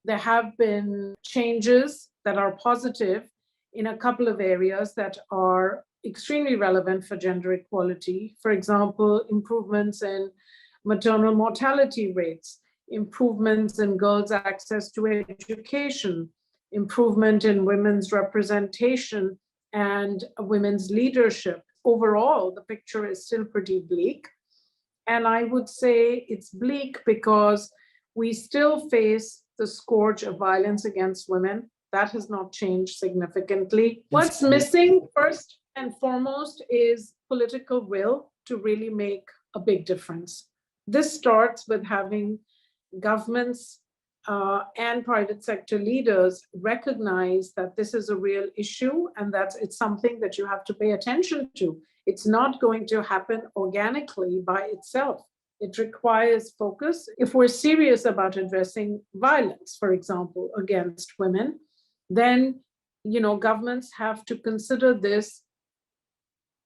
There have been changes that are positive in a couple of areas that are extremely relevant for gender equality. For example, improvements in maternal mortality rates, improvements in girls' access to education, improvement in women's representation and women's leadership. Overall, the picture is still pretty bleak. And I would say it's bleak because we still face the scourge of violence against women. That has not changed significantly. What's missing, first and foremost, is political will to really make a big difference. This starts with having governments and private sector leaders recognize that this is a real issue and that it's something that you have to pay attention to. It's not going to happen organically by itself. It requires focus. If we're serious about addressing violence, for example, against women, then governments have to consider this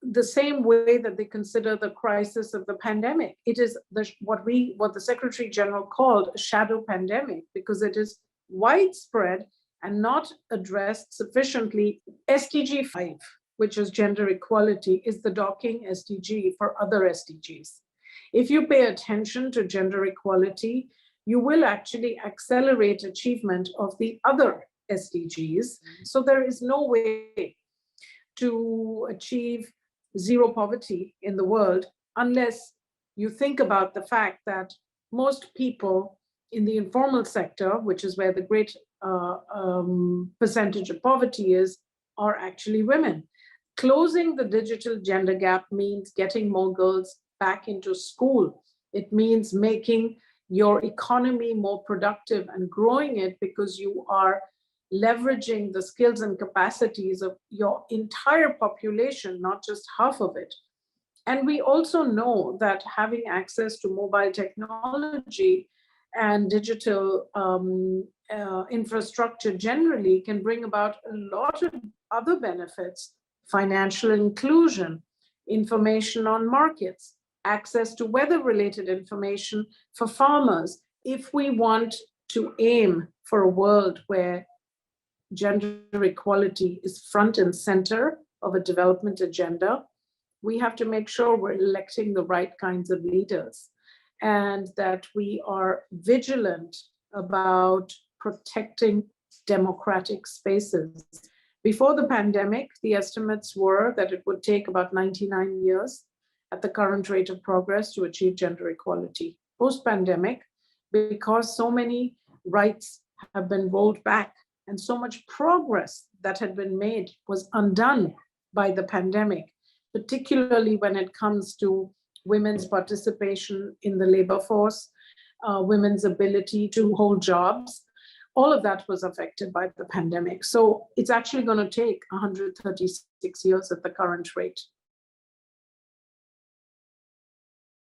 the same way that they consider the crisis of the pandemic. It is what the Secretary General called a shadow pandemic because it is widespread and not addressed sufficiently. SDG 5, which is gender equality, is the docking SDG for other SDGs. If you pay attention to gender equality, you will actually accelerate achievement of the other SDGs. So there is no way to achieve zero poverty in the world unless you think about the fact that most people in the informal sector, which is where the great percentage of poverty is, are actually women. Closing the digital gender gap means getting more girls back into school. It means making your economy more productive and growing it because you are leveraging the skills and capacities of your entire population, not just half of it. And we also know that having access to mobile technology and digital infrastructure generally can bring about a lot of other benefits: financial inclusion, information on markets, access to weather-related information for farmers. If we want to aim for a world where gender equality is front and center of a development agenda, we have to make sure we're electing the right kinds of leaders and that we are vigilant about protecting democratic spaces. Before the pandemic, the estimates were that it would take about 99 years at the current rate of progress to achieve gender equality. Post-pandemic, because so many rights have been rolled back and so much progress that had been made was undone by the pandemic, particularly when it comes to women's participation in the labor force, women's ability to hold jobs. All of that was affected by the pandemic. So it's actually going to take 136 years at the current rate.